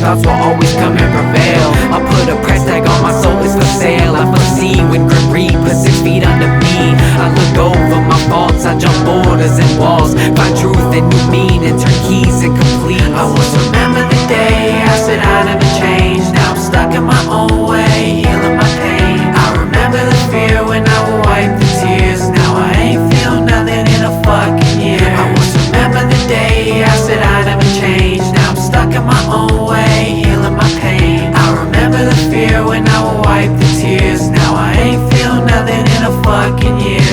Thoughts will always come and prevail. I'll put a price tag on my soul, it's for sale. I foresee when Grim Reaper 6 feet under me. I look over my faults, I jump borders and walls, find truth and new meaning, turn keys and complete. I once remember the day I said I'd never change. Now I'm stuck in my own way, healing my pain. I remember the fear when I would wipe the tears. Now I ain't feel nothing in a fucking year. I once remember the day I said I'd never change. Now I'm stuck in my own way, healing my pain. I remember the fear when I would wipe the tears. Now I ain't feel nothing in a fucking year.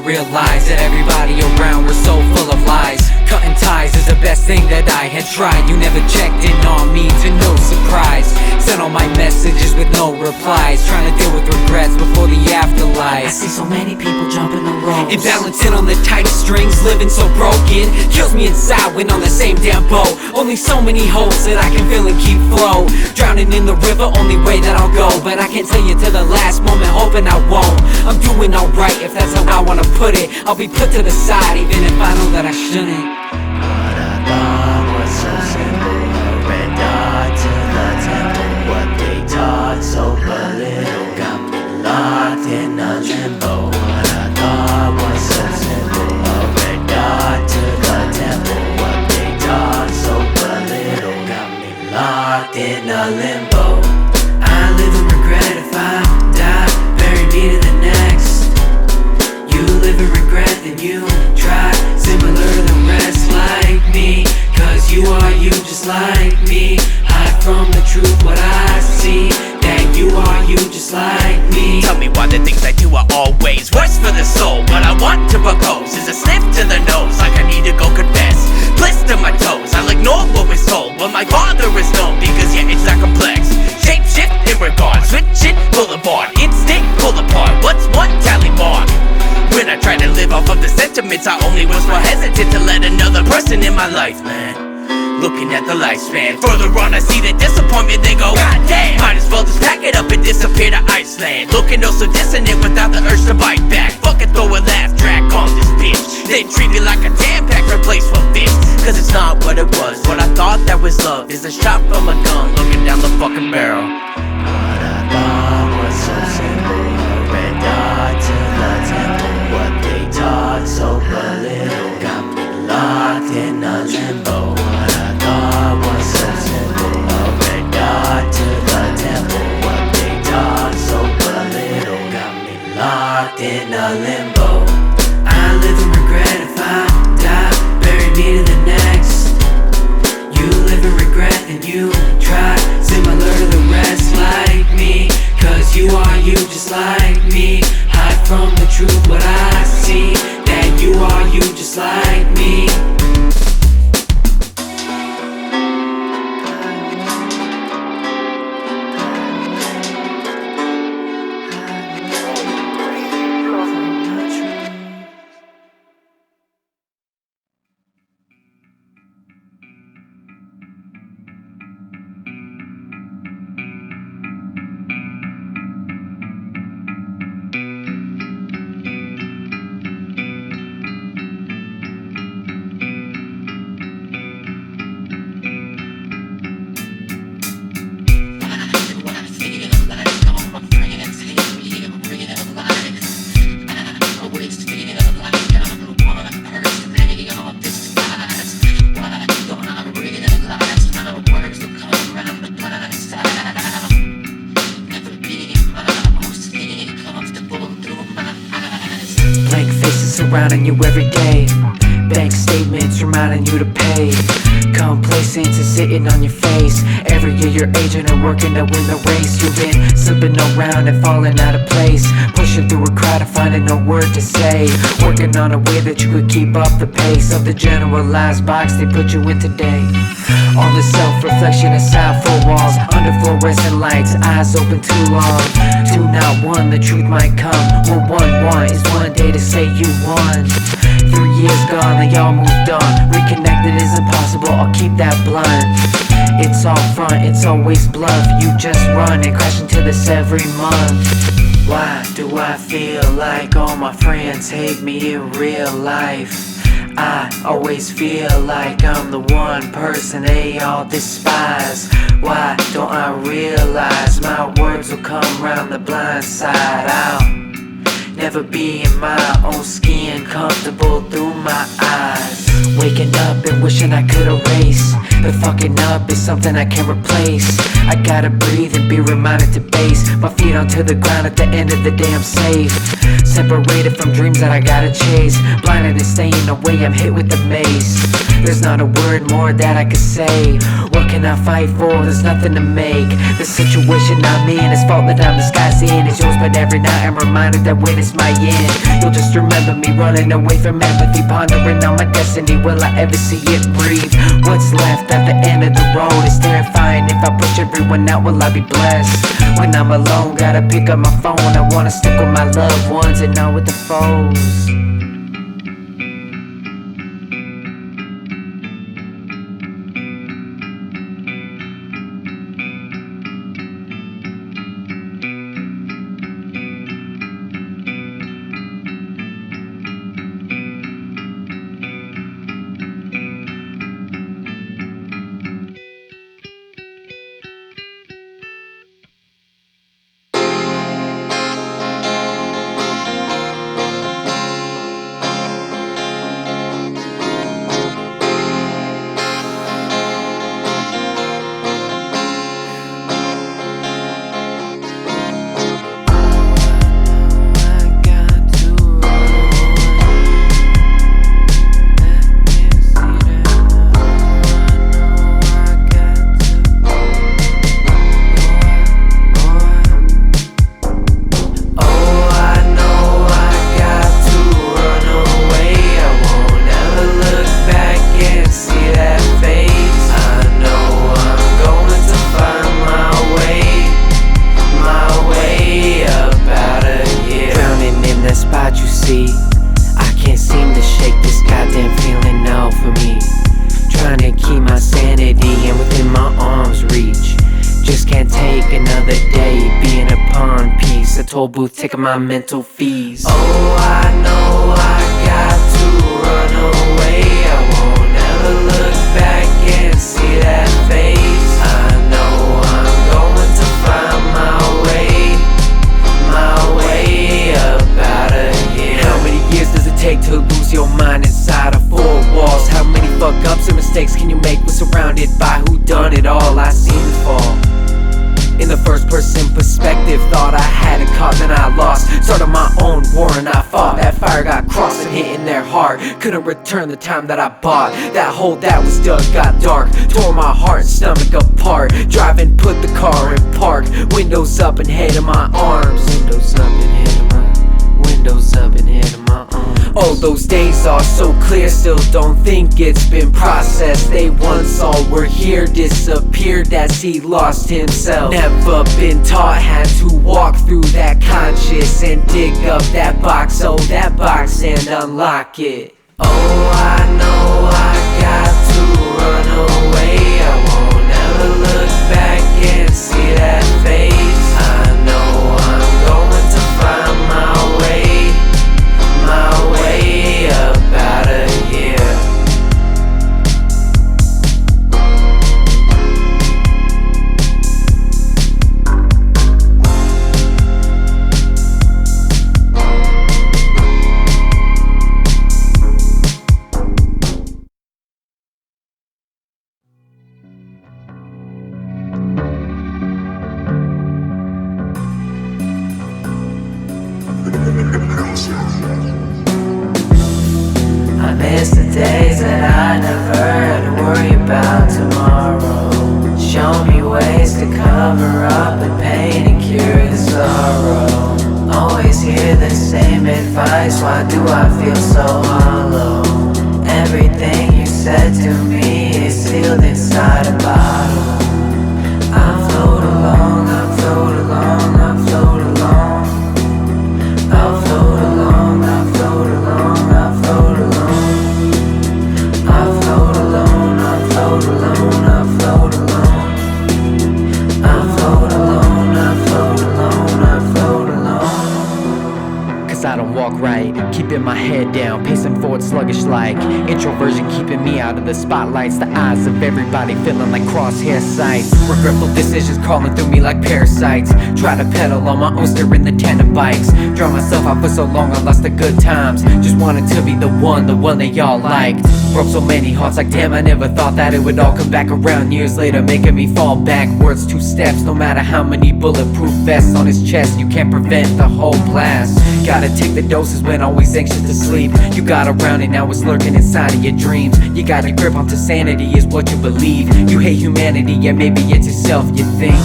Realize that everybody around was so full of lies. Cutting ties is the best thing that I had tried. You never checked in on me, to no surprise. Sent all my messages with no replies, trying to deal with regrets, life. I see so many people jumping the ropes And balancing on the tightest strings, living so broken, kills me inside when on the same damn boat. Only so many holes that I can feel and keep flow. Drowning in the river, only way that I'll go. But I can't tell you till the last moment, hoping I won't. I'm doing alright if that's how I wanna put it. I'll be put to the side even if I know that I shouldn't. What I thought was so simple, a red dot to the temple. What they taught so little got me locked in a limbo. What I thought was so simple, a red dot to the temple. What they taught so little got me locked in a limbo. I live in regret if I die, bury me to the next. You live in regret, then you try, similar to the rest like me. Cause you are you just like me. Hide from the truth what I see, that you are you just like me. Tell me why the things I do are always worse for the soul. What I want to propose is a sniff to the nose, like I need to go confess. Blister my toes, I'll ignore what was told, but my father is known because yeah, it's that complex. Shape shift in regard, switch it, pull apart, instinct, pull apart. What's one tally mark? When I try to live off of the sentiments, I only was more hesitant to let another person in my life, man. Looking at the lifespan, further on I see the disappointment, they go, God damn, might as well just pack it up and disappear to Iceland. Looking oh so dissonant without the urge to bite back. Fuck it, throw a laugh track on this bitch, then treat it like a Tampax replaced for bitch. Cause it's not what it was, what I thought that was love is a shot from a gun looking down the fucking barrel. What I thought was so simple, a red dot to the temple. What they taught so little got me locked in a limbo. What I thought was so simple, a red dot to the temple. What they taught so little got me locked in a limbo. I live in regret if I die, bury me to the next. You live in regret, then you try, similar to the rest like me. Cause you are you just like me. Hide from the truth what I see, that you are you just like me. Surrounding you every day, bank statements reminding you to pay. Complacent and sitting on your face. Every year you're aging and working to win the race. You've been slipping around and falling out of place, pushing through a crowd and finding no word to say. Working on a way that you could keep up the pace of the generalized box they put you in today. On the self-reflection inside four walls, under fluorescent lights, eyes open too long. Two, not one, the truth might come. What one want is one day to say you won. 3 years gone, they all moved on. Reconnected is impossible, I'll keep that blunt. It's all front, it's always bluff. You just run and crash into this every month. Why do I feel like all my friends hate me in real life? I always feel like I'm the one person they all despise. Why don't I realize my words will come round the blind side? I'll never be in my own skin, comfortable through my eyes. Waking up and wishing I could erase, but fucking up is something I can't replace. I gotta breathe and be reminded to base my feet onto the ground. At the end of the day I'm safe, separated from dreams that I gotta chase. Blinded and staying away, I'm hit with the mace. There's not a word more that I could say. What can I fight for? There's nothing to make. The situation I'm in is fault that I'm disguising. It's yours, but every night I'm reminded that when it's my end, you'll just remember me running away from empathy, pondering on my destiny. Will I ever see it breathe? What's left at the end of the road is terrifying. If I push everyone out, will I be blessed? When I'm alone, gotta pick up my phone. I wanna stick with my loved ones and not with the foes. I can't seem to shake this goddamn feeling off of me. Trying to keep my sanity and within my arm's reach. Just can't take another day being a pawn piece. A toll booth taking my mental fees. Oh, I know I got to run away. I won't ever look back and see that face. I know I'm going to find my way up out of here. How many years does it take to lose your mind inside of four walls? How many fuck-ups and mistakes can you make when surrounded by who done it all? I seem to fall in the first person perspective. Thought I had it caught, then I lost. Started my own war and I fought. That fire got crossed and hit in their heart. Couldn't return the time that I bought. That hole that was dug got dark. Tore my heart and stomach apart. Driving, put the car in park. Windows up and head in my arms. Windows up and head in my windows up and head in my arms. Oh, those days are so clear, still don't think it's been processed. They once all were here, disappeared as he lost himself. Never been taught how to walk through that conscious and dig up that box, oh that box, and unlock it. Oh, I know I got to run away. I won't ever look back and see that face. I know I'm going to find my way up out of here. I miss the days that I never had to worry about tomorrow. Show me ways to cover up the pain and cure the sorrow. Always hear the same advice, why do I feel so hollow? Everything you said to me is sealed inside a bottle. I float along, I float along, I float along. I float along, I float along, I float along. I float alone, I float alone, I float alone. I float alone, I float alone, I float alone. Cause I don't walk right, keeping my head down, pacing forward sluggish like introversion, keeping me out of the spotlights. The eyes of everybody feeling like crosshair sights. Regretful decisions crawling through me like parasites. Try to pedal on my own, steering the tandem bikes. Draw myself out for so long, I lost the good times. Just wanted to be the one that y'all liked. Broke so many hearts, like damn, I never thought that it would all come back around. Years later, making me fall backwards 2 steps. No matter how many bulletproof vests on his chest, you can't prevent the whole blast. Gotta take the a doses when always anxious to sleep. You got around it, now it's lurking inside of your dreams. You got a grip onto sanity is what you believe. You hate humanity, yeah maybe it's yourself you think.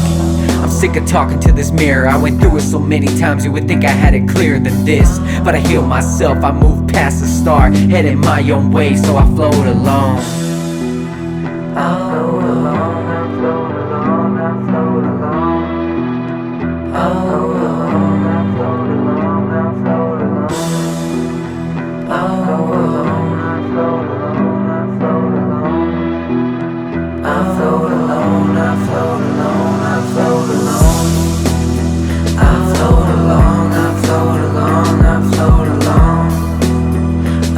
I'm sick of talking to this mirror. I went through it so many times you would think I had it clearer than this. But I healed myself, I moved past the start, headed my own way, so I flowed along. I flowed along, I flowed along, I flowed along. I flowed along, I flowed along, I flowed along. I flowed along, I flowed along, I flowed along.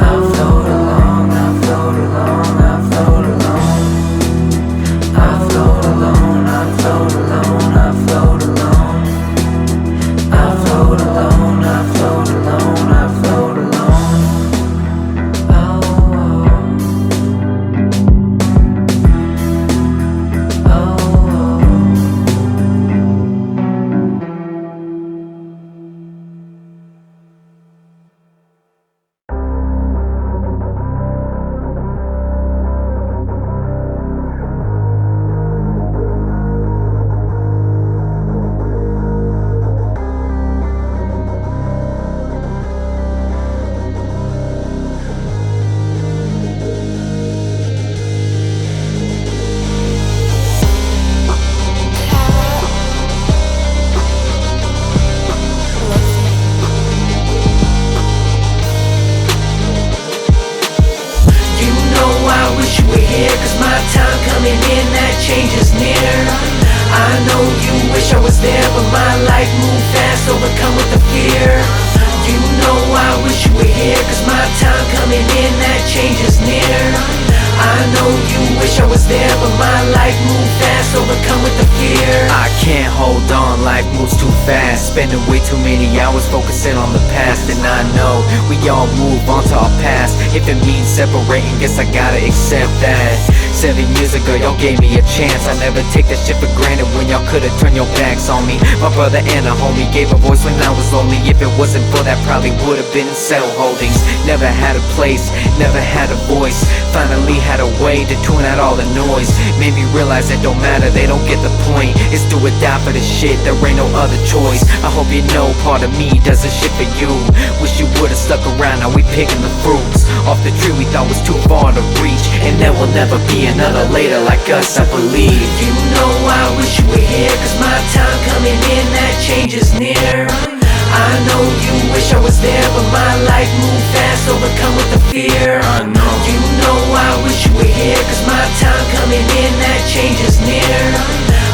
I flowed alone, I flowed alone, I flowed alone. I flowed along, I flowed along, I flowed along. I flowed along, I flowed along, I flowed alone. I flowed alone, I flowed alone, I flowed alone. I flowed alone, I flowed alone, I flowed alone. Spending way too many hours focusing on the past. And I know we all move on to our past. If it means separating, guess I gotta accept that. 7 years ago y'all gave me a chance. I never take that shit for granted when y'all could've turned your backs on me. My brother and a homie gave a voice when I was lonely. If it wasn't for that, probably would've been in cell holdings. Never had a place, never had a voice. Finally had a way to tune out all the noise. Made me realize it don't matter, they don't get the point. It's do or die for this shit, there ain't no other choice. I hope you know part of me does this shit for you. Wish you would've stuck around, now we picking the fruits off the tree we thought was too far to reach. And there will never be another later like us, I believe. You know I wish you were here, cause my time coming in, that change is near. I know you wish I was there, but my life moved fast, overcome with the fear. I know. You know I wish you were here, cause my time coming in, that change is near.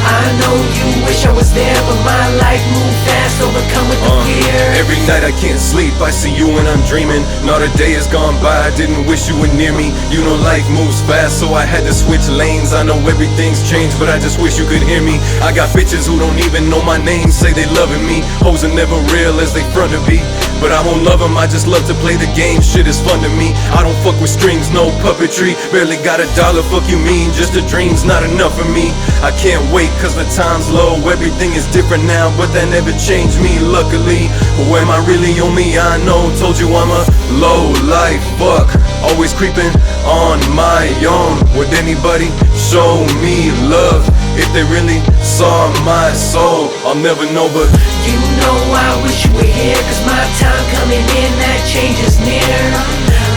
I know you wish I was there, but my life moved fast, overcome with the fear. Every night I can't sleep, I see you when I'm dreaming. Not a day has gone by, I didn't wish you were near me. You know life moves fast, so I had to switch lanes. I know everything's changed, but I just wish you could hear me. I got bitches who don't even know my name, say they loving me. Hoes are never real as they front to be, but I won't love them, I just love to play the game. Shit is fun to me, I don't fuck with strings, no puppetry. Barely got a dollar, fuck you mean, just a dream's not enough for me. I can't wait cause the time's low, everything is different now, but that never changed me, luckily. But am I really on me? I know, told you I'm a low life fuck, always creeping on my own. Would anybody show me love if they really saw my soul? I'll never know, but you know I wish you were here, cause my time coming in, that change is near.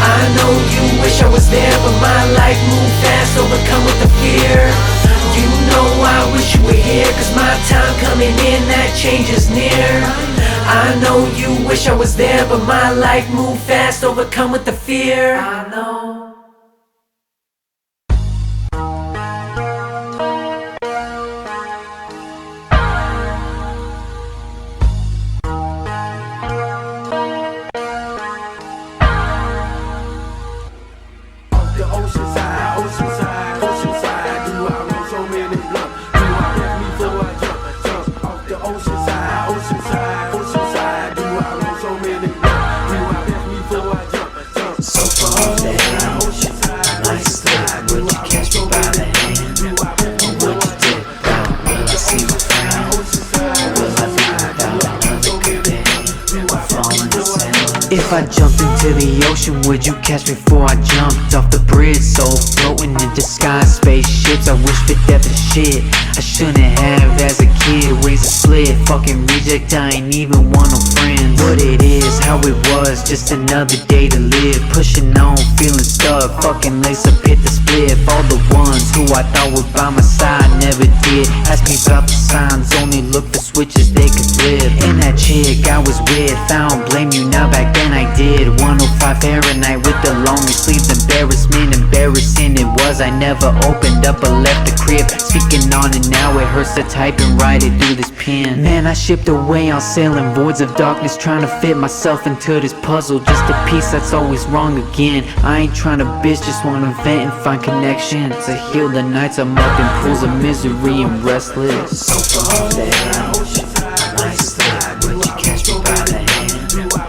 I know you wish I was there, but my life moved fast, overcome with the fear. You know I wish you were here, cause my time coming in, that change is near. I know you wish I was there, but my life moved fast, overcome with the fear. I know. The Oceanside, Oceanside, Oceanside. Do I roll so many blunts? Do I rest me before I jump off the Oceanside, Oceanside, Oceanside? Do I roll so many blunts? Do I rest me before I jump so far? If I jumped into the ocean, would you catch me before I jumped off the bridge? Soul floating in disguise, spaceships. I wish for death and shit I shouldn't have as a kid. Raise a split, fucking reject, I ain't even want no friends. What it is, how it was, just another day to live. Pushing on, feeling stuck, fucking lace up, hit the split. All the ones who I thought were by my side never did. Ask me about the signs, only look for switches they could flip. And that chick I was with, I don't blame you now, back then I did. 105 Fahrenheit with the longest sleeves. Embarrassment, embarrassing it was. I never opened up or left the crib. Speaking on it now, it hurts to type and write it through this pen. Man, I shipped away on sailing voids of darkness, trying to fit myself into this puzzle. Just a piece that's always wrong again. I ain't trying to bitch, just wanna vent and find connection to heal the nights I'm up in pools of misery and restless. So far there, I might slip. Would you catch me by the hand? Or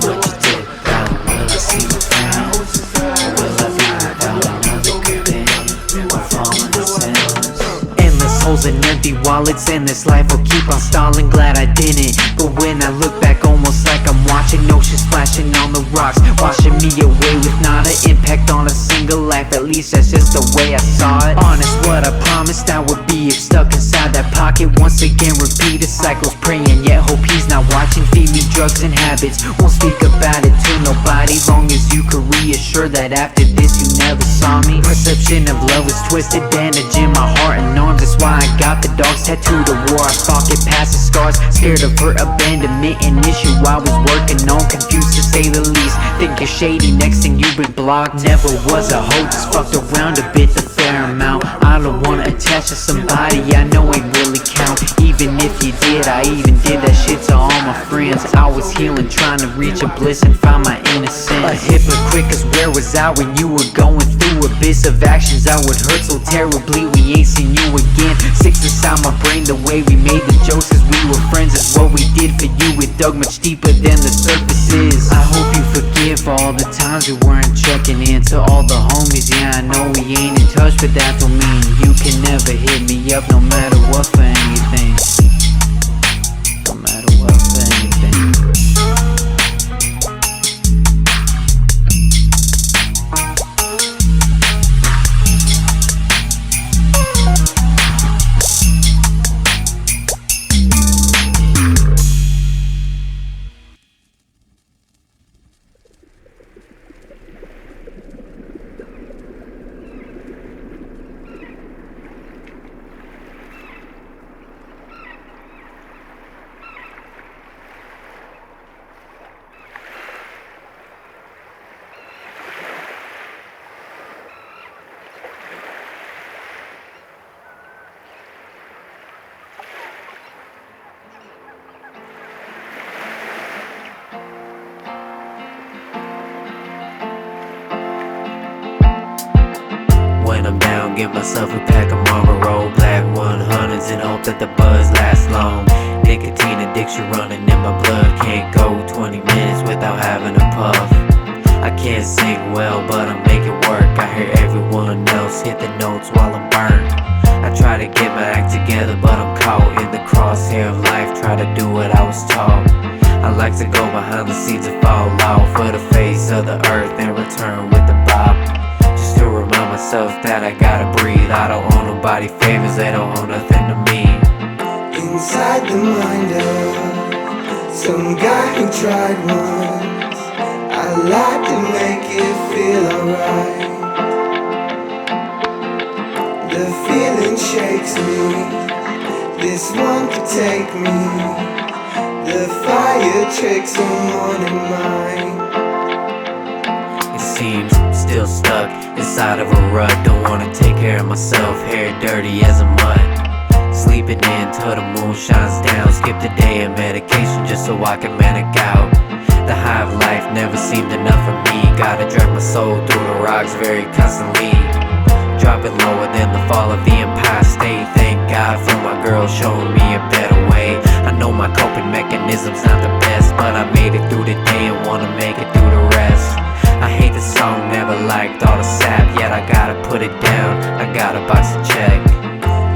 would you dip down? Will I see my friend? Or will I be without another companion? Or fall in the sands? Endless holes and empty wallets, and this life will keep on stalling. Glad I didn't, but when I look back, almost like I'm watching ocean splashing on the rocks, washing me away with not an impact on a single life. At least that's just the way I saw it. Honest, what I promised I would be if stuck inside that pocket. Once again, repeat the cycles, praying yet hope he's not watching. Feed me drugs and habits, won't speak about it to nobody. Long as you could reassure that after this you never saw me. Perception of love is twisted, bandaging my heart and arms. That's why I got the dogs tattooed. The war I fought, get past the scars. Scared of her abandonment, an issue I was working on. Confused to say the least, think you're shady, next thing you've been blocked. Never was a hoe, just fucked around a bit, the fair amount. I don't wanna attach to somebody I know ain't really count. Even if you did, I even did that shit to all my friends. I was healing, trying to reach a bliss and find my innocence. A hypocrite, cause where was I when you were going through abyss of actions? I would hurt so terribly, we ain't seen you again. Six inside my brain, the way we made the jokes as we were friends is what we did for you. It dug much deeper than the surface is. I hope you forgive all the times we weren't checking in. To all the homies, yeah, I know we ain't in touch, but that don't mean you can never hit me up no matter what for anything. No matter what for anything. When I'm down, give myself a pack of Marlboro Black 100s and hope that the buzz lasts long. Nicotine addiction running in my blood, can't go 20 minutes without having a puff. I can't sing well, but I make it work. I hear everyone else hit the notes while I'm burnt. I try to get my act together, but I'm caught in the crosshair of life. Try to do what I was taught. I like to go behind the scenes and fall off for the face of the earth and return with a bop. Just to remind myself that I gotta breathe. I don't owe nobody favors, they don't owe nothing to me. Inside the mind of some guy who tried once, I like to make it feel alright. The feeling shakes me, this one could take me. The fire tricks someone in mine. It seems I'm still stuck inside of a rut. Don't wanna take care of myself, hair dirty as a mutt. Sleeping in till the moon shines down. Skip the day of medication just so I can manic out. The high of life never seemed enough for me. Gotta drag my soul through the rocks very constantly. Dropping lower than the fall of the Empire State. Thank God for my girl showing me a better way. I know my coping mechanism's not the best, but I made it through the day and wanna make it through the rest. I hate the song, never liked all the sap, yet I gotta put it down, I gotta box a check.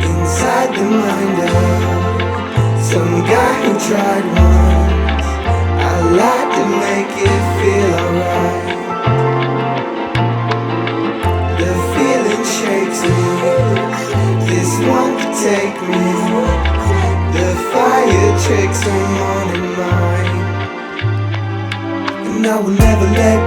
Inside the mind of some guy who tried once, I like to make it feel I will never let